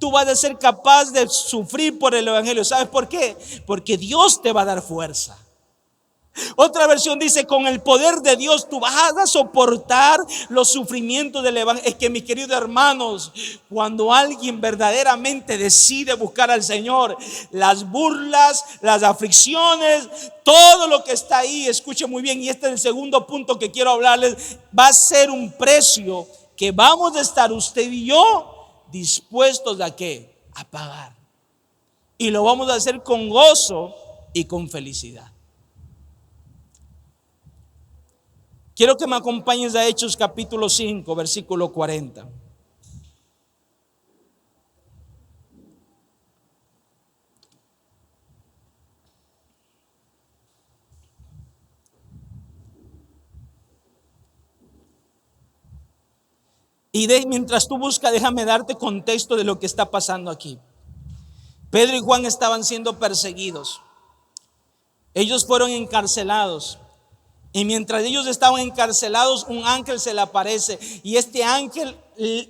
tú vas a ser capaz de sufrir por el evangelio. ¿Sabes por qué? Porque Dios te va a dar fuerza. Otra versión dice: con el poder de Dios tú vas a soportar los sufrimientos del evangelio. Es que, mis queridos hermanos, cuando alguien verdaderamente decide buscar al Señor, las burlas, las aflicciones, todo lo que está ahí, escuchen muy bien, y este es el segundo punto que quiero hablarles, va a ser un precio que vamos a estar usted y yo dispuestos a ¿qué? A pagar. Y lo vamos a hacer con gozo y con felicidad. Quiero que me acompañes a Hechos capítulo 5, versículo 40. Y mientras tú buscas, déjame darte contexto de lo que está pasando aquí. Pedro y Juan estaban siendo perseguidos. Ellos fueron encarcelados. Y mientras ellos estaban encarcelados, un ángel se le aparece. Y este ángel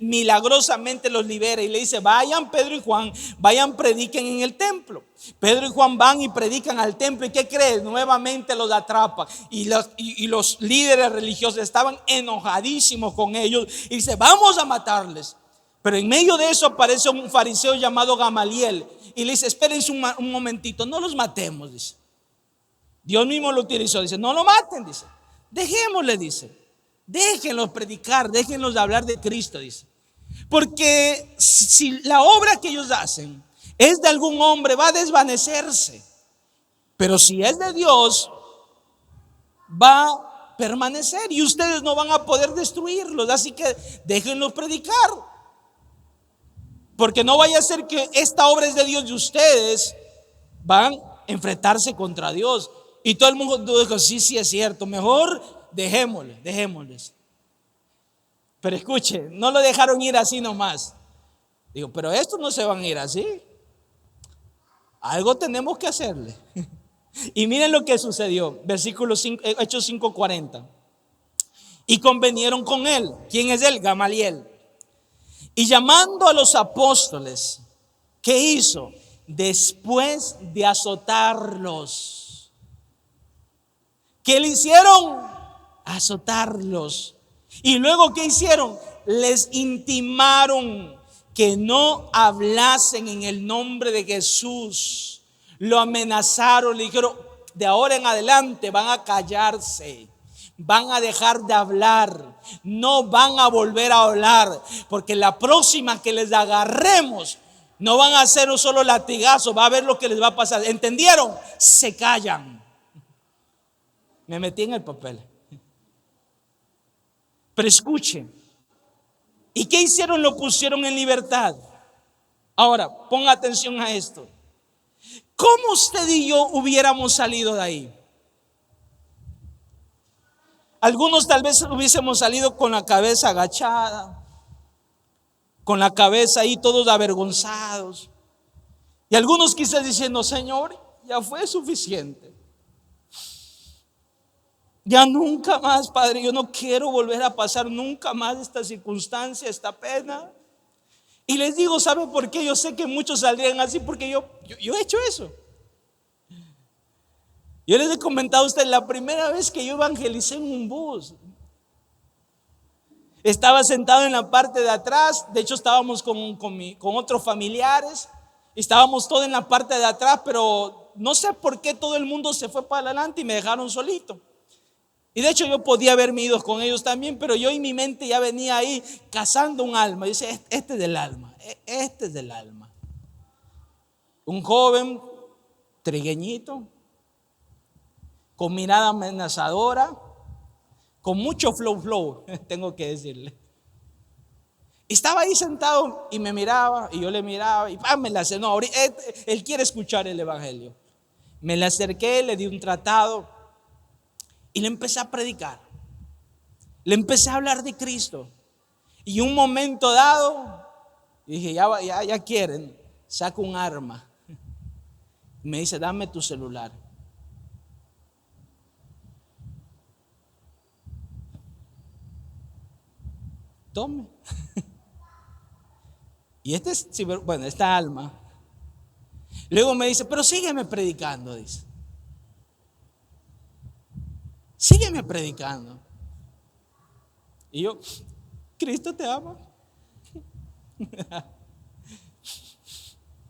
milagrosamente los libera y le dice: vayan, Pedro y Juan, vayan, prediquen en el templo. Pedro y Juan van y predican al templo. ¿Y qué crees? Nuevamente los atrapa. Y los líderes religiosos estaban enojadísimos con ellos. Y dice: vamos a matarles. Pero en medio de eso aparece un fariseo llamado Gamaliel. Y le dice: espérense un momentito, no los matemos, dice. Dios mismo lo utilizó, dice: no lo maten, dice, dejémosle, dice, déjenlos predicar, déjenlos hablar de Cristo, dice. Porque si la obra que ellos hacen es de algún hombre, va a desvanecerse. Pero si es de Dios, va a permanecer y ustedes no van a poder destruirlos. Así que déjenlos predicar. Porque no vaya a ser que esta obra es de Dios y ustedes van a enfrentarse contra Dios. Y todo el mundo dijo: sí, sí es cierto, mejor dejémosles. Pero escuche, no lo dejaron ir así nomás. Digo: pero estos no se van a ir así. Algo tenemos que hacerle. Y miren lo que sucedió. Versículo 5, Hechos 5:40. Y convenieron con él. ¿Quién es él? Gamaliel. Y llamando a los apóstoles, ¿qué hizo? Después de azotarlos, ¿qué le hicieron? Azotarlos. Y luego, ¿qué hicieron? Les intimaron que no hablasen en el nombre de Jesús. Lo amenazaron, le dijeron: de ahora en adelante van a callarse, van a dejar de hablar, no van a volver a hablar, porque la próxima que les agarremos no van a hacer un solo latigazo, va a ver lo que les va a pasar. ¿Entendieron? Se callan. Me metí en el papel. Pero escuchen, ¿y qué hicieron? Lo pusieron en libertad. Ahora, ponga atención a esto. ¿Cómo usted y yo hubiéramos salido de ahí? Algunos tal vez hubiésemos salido con la cabeza agachada, con la cabeza ahí todos avergonzados. Y algunos quizás diciendo: Señor, ya fue suficiente. Ya nunca más, Padre, yo no quiero volver a pasar nunca más esta circunstancia, esta pena. Y les digo: ¿sabe por qué? Yo sé que muchos saldrían así, porque yo he hecho eso. Yo les he comentado a ustedes, la primera vez que yo evangelicé en un bus, estaba sentado en la parte de atrás. De hecho, estábamos con otros familiares. Estábamos todos en la parte de atrás, pero no sé por qué todo el mundo se fue para adelante y me dejaron solito. Y de hecho yo podía haberme ido con ellos también, pero yo en mi mente ya venía ahí cazando un alma. Yo decía: este es del alma, este es del alma. Un joven trigueñito, con mirada amenazadora, con mucho flow, tengo que decirle. Estaba ahí sentado y me miraba y yo le miraba y me la acerqué. No, él quiere escuchar el evangelio. Me le acerqué, le di un tratado y le empecé a predicar. Le empecé a hablar de Cristo. Y un momento dado, dije, ya quieren, saco un arma. Me dice, dame tu celular. Tome. Y esta alma. Luego me dice, pero sígueme predicando, dice. Sígueme predicando. Y yo, Cristo te ama.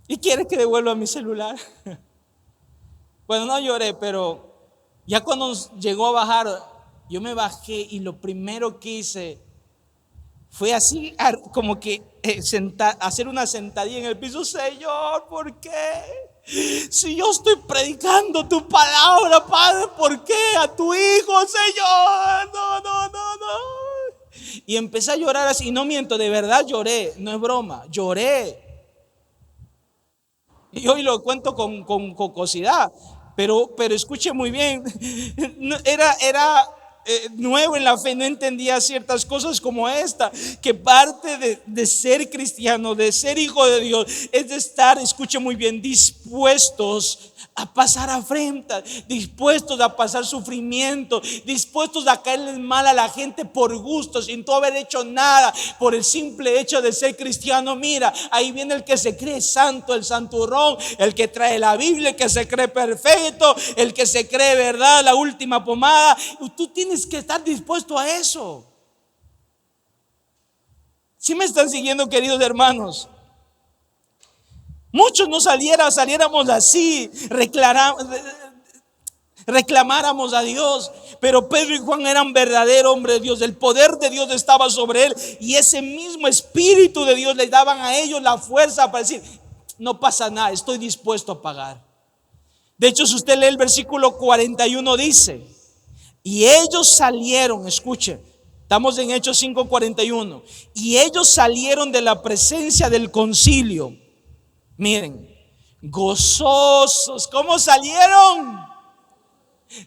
¿Y quieres que devuelva mi celular? Bueno, no lloré, pero ya cuando llegó a bajar, yo me bajé y lo primero que hice fue así, como que hacer una sentadilla en el piso. Señor, ¿por qué? Si yo estoy predicando tu palabra, Padre, ¿por qué a tu hijo, Señor? No. Y empecé a llorar así, y no miento, de verdad lloré, no es broma, lloré. Y hoy lo cuento con jocosidad, pero escuche muy bien, era nuevo en la fe, no entendía ciertas cosas como esta, que parte de ser cristiano, de ser hijo de Dios, es de estar, escuche muy bien, dispuestos a pasar afrenta, dispuestos a pasar sufrimiento, dispuestos a caerles mal a la gente por gusto, sin tú haber hecho nada, por el simple hecho de ser cristiano. Mira, ahí viene el que se cree santo, el santurrón, el que trae la Biblia, el que se cree perfecto, el que se cree verdad, la última pomada. Tú tienes que estar dispuesto a eso. ¿Sí me están siguiendo, queridos hermanos? Muchos no saliéramos así, reclamáramos a Dios, pero Pedro y Juan eran verdaderos hombres de Dios. El poder de Dios estaba sobre él y ese mismo Espíritu de Dios les daban a ellos la fuerza para decir, no pasa nada, estoy dispuesto a pagar. De hecho, si usted lee el versículo 41, dice, y ellos salieron, escuche, estamos en Hechos 5:41, y ellos salieron de la presencia del concilio. Miren, gozosos. ¿Cómo salieron?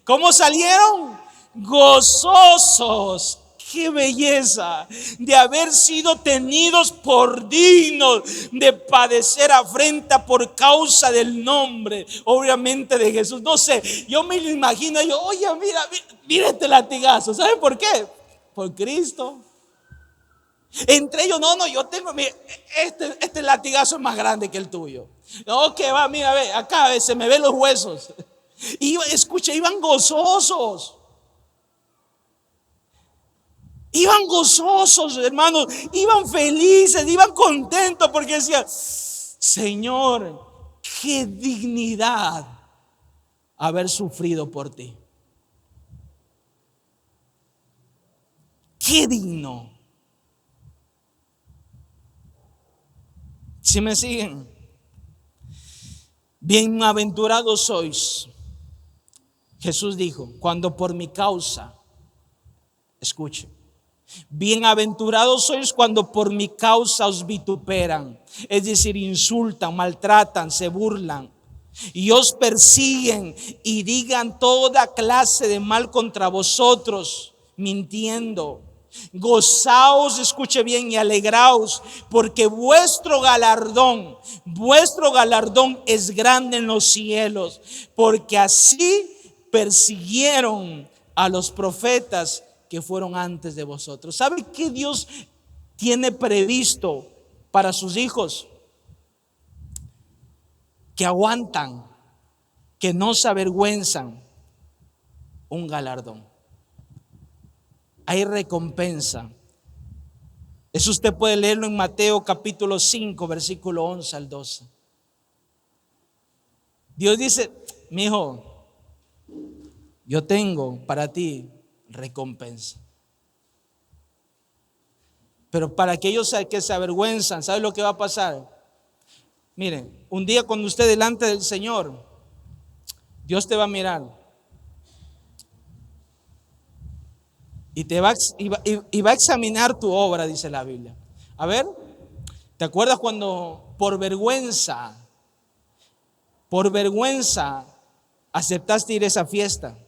¿Cómo salieron? Gozosos. Qué belleza de haber sido tenidos por dignos de padecer afrenta por causa del nombre, obviamente, de Jesús. No sé, yo me lo imagino, oye, mira este latigazo. ¿Saben por qué? Por Cristo. Entre ellos, no, yo tengo, mira, este latigazo es más grande que el tuyo. No, que va, mira, ve, acá se me ven los huesos. Escucha, iban gozosos. Iban gozosos, hermanos, iban felices, iban contentos porque decían, Señor, qué dignidad haber sufrido por ti. Qué digno. ¿Sí me siguen? Bienaventurados sois, Jesús dijo, cuando por mi causa, escuche, bienaventurados sois cuando por mi causa os vituperan, es decir, insultan, maltratan, se burlan y os persiguen y digan toda clase de mal contra vosotros, mintiendo. Gozaos, escuche bien, y alegraos, porque vuestro galardón es grande en los cielos, porque así persiguieron a los profetas que fueron antes de vosotros. ¿Sabe qué Dios tiene previsto para sus hijos? Que aguantan, que no se avergüenzan, un galardón. Hay recompensa. Eso usted puede leerlo en Mateo capítulo 5, versículo 11 al 12. Dios dice, mi hijo, yo tengo para ti recompensa. Pero para aquellos que se avergüenzan, ¿sabe lo que va a pasar? Miren, un día cuando usted delante del Señor, Dios te va a mirar. y va a examinar tu obra, dice la Biblia. A ver, ¿te acuerdas cuando por vergüenza aceptaste ir a esa fiesta?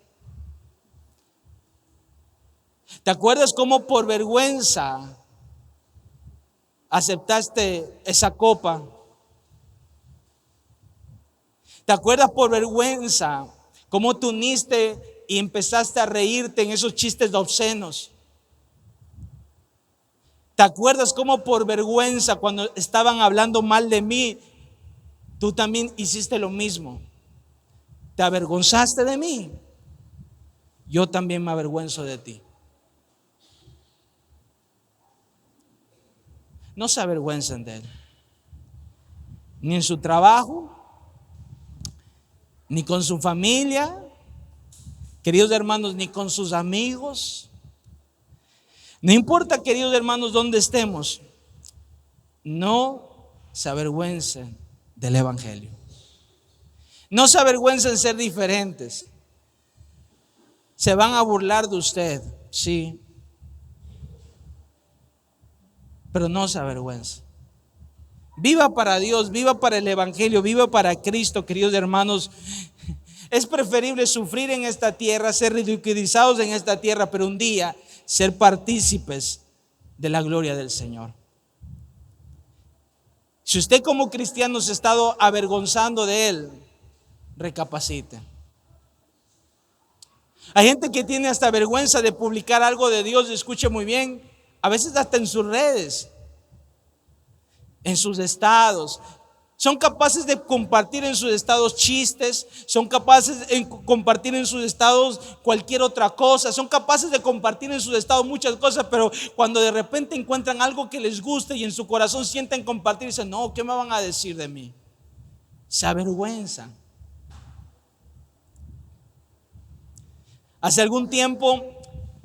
¿Te acuerdas cómo por vergüenza aceptaste esa copa? ¿Te acuerdas por vergüenza cómo te uniste y empezaste a reírte en esos chistes obscenos? ¿Te acuerdas cómo por vergüenza cuando estaban hablando mal de mí, tú también hiciste lo mismo? ¿Te avergonzaste de mí? Yo también me avergüenzo de ti. No se avergüencen de él, ni en su trabajo, ni con su familia, queridos hermanos, ni con sus amigos. No importa, queridos hermanos, dónde estemos, no se avergüencen del evangelio. No se avergüencen ser diferentes. Se van a burlar de usted, sí, pero no se avergüencen. Viva para Dios, viva para el evangelio, viva para Cristo, queridos hermanos. Es preferible sufrir en esta tierra, ser ridiculizados en esta tierra, pero un día ser partícipes de la gloria del Señor. Si usted como cristiano se ha estado avergonzando de Él, recapacite. Hay gente que tiene hasta vergüenza de publicar algo de Dios, escuche muy bien, a veces hasta en sus redes, en sus estados. Son capaces de compartir en sus estados chistes, son capaces de compartir en sus estados cualquier otra cosa, son capaces de compartir en sus estados muchas cosas, pero cuando de repente encuentran algo que les guste y en su corazón sienten compartir, dicen, no, ¿qué me van a decir de mí? Se avergüenzan. Hace algún tiempo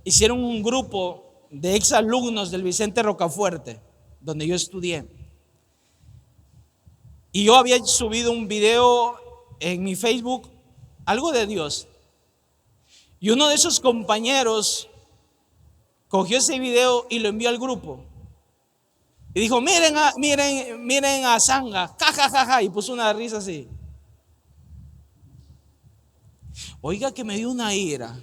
hicieron un grupo de exalumnos del Vicente Rocafuerte, donde yo estudié. Y yo había subido un video en mi Facebook, algo de Dios. Y uno de esos compañeros cogió ese video y lo envió al grupo. Y dijo, miren a Zanga, ja, y puso una risa así. Oiga que me dio una ira.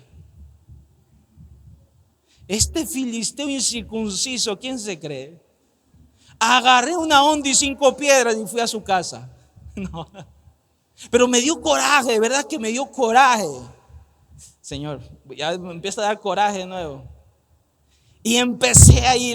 Este filisteo incircunciso, ¿quién se cree? Agarré una onda y 5 piedras y fui a su casa. No. Pero me dio coraje, ¿verdad que me dio coraje? Señor, ya me empieza a dar coraje de nuevo. Y empecé ahí,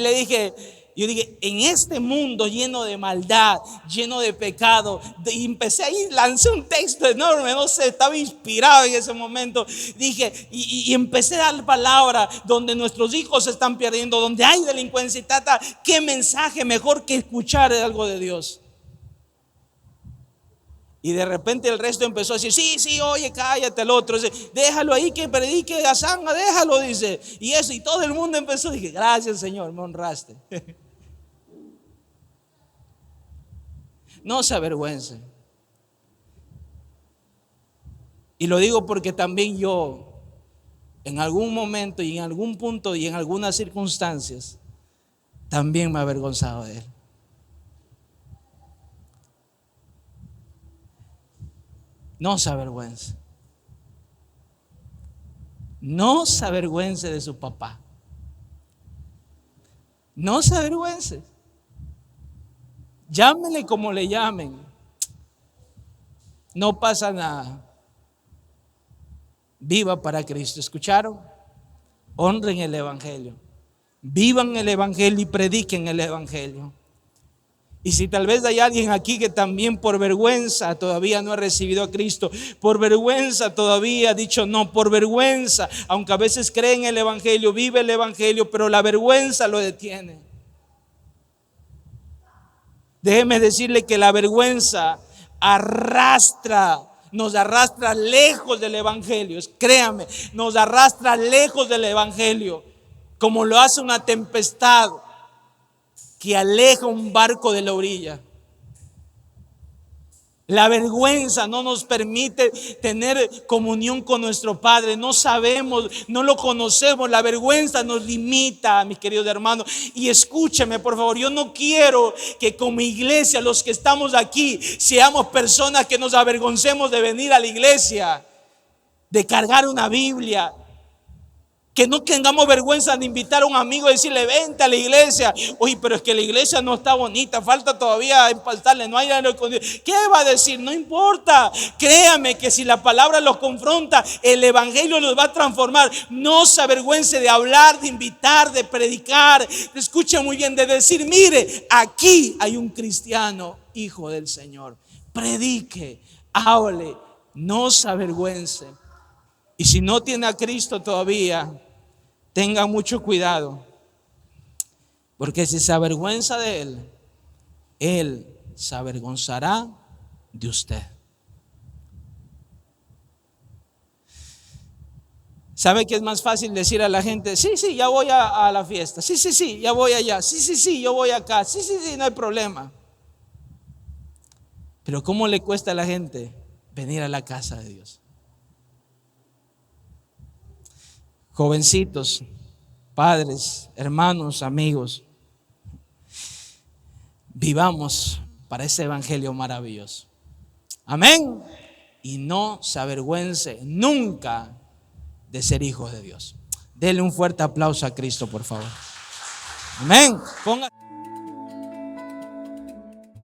yo dije, en este mundo lleno de maldad, lleno de pecado, y empecé ahí, lancé un texto enorme, no sé, estaba inspirado en ese momento. Dije, y empecé a dar palabra donde nuestros hijos se están perdiendo, donde hay delincuencia y tata. ¿Qué mensaje mejor que escuchar algo de Dios? Y de repente el resto empezó a decir, sí, oye, cállate. El otro dice, déjalo ahí que predique a Zanga, déjalo, dice. Y eso, y todo el mundo empezó. Dije, gracias, Señor, me honraste. No se avergüencen. Y lo digo porque también yo, en algún momento y en algún punto y en algunas circunstancias, también me he avergonzado de Él. No se avergüence. No se avergüence de su papá. No se avergüence. Llámenle como le llamen. No pasa nada. Viva para Cristo. ¿Escucharon? Honren el evangelio. Vivan el evangelio y prediquen el evangelio. Y si tal vez hay alguien aquí que también por vergüenza todavía no ha recibido a Cristo, por vergüenza todavía ha dicho no, por vergüenza, aunque a veces cree en el evangelio, vive el evangelio, pero la vergüenza lo detiene. Déjeme decirle que la vergüenza nos arrastra lejos del evangelio. Créame, nos arrastra lejos del evangelio, como lo hace una tempestad que aleja un barco de la orilla. La vergüenza no nos permite tener comunión con nuestro Padre. No sabemos, no lo conocemos. La vergüenza nos limita, mis queridos hermanos. Y escúcheme, por favor, yo no quiero que como iglesia, los que estamos aquí, seamos personas que nos avergoncemos de venir a la iglesia, de cargar una Biblia. Que no tengamos vergüenza de invitar a un amigo y decirle, vente a la iglesia. Oye, pero es que la iglesia no está bonita, falta todavía empaltarle, no hay aire acondicionado. ¿Qué va a decir? No importa. Créame que si la palabra los confronta, el evangelio los va a transformar. No se avergüence de hablar, de invitar, de predicar. Escuche muy bien, de decir, mire, aquí hay un cristiano, hijo del Señor. Predique, hable, no se avergüence. Y si no tiene a Cristo todavía, tenga mucho cuidado, porque si se avergüenza de Él, Él se avergonzará de usted. ¿Sabe que es más fácil decir a la gente, sí, ya voy a la fiesta, sí, ya voy allá, sí, yo voy acá, sí, no hay problema? Pero ¿cómo le cuesta a la gente venir a la casa de Dios? Jovencitos, padres, hermanos, amigos, vivamos para ese evangelio maravilloso. Amén. Y no se avergüence nunca de ser hijos de Dios. Dele un fuerte aplauso a Cristo, por favor. Amén.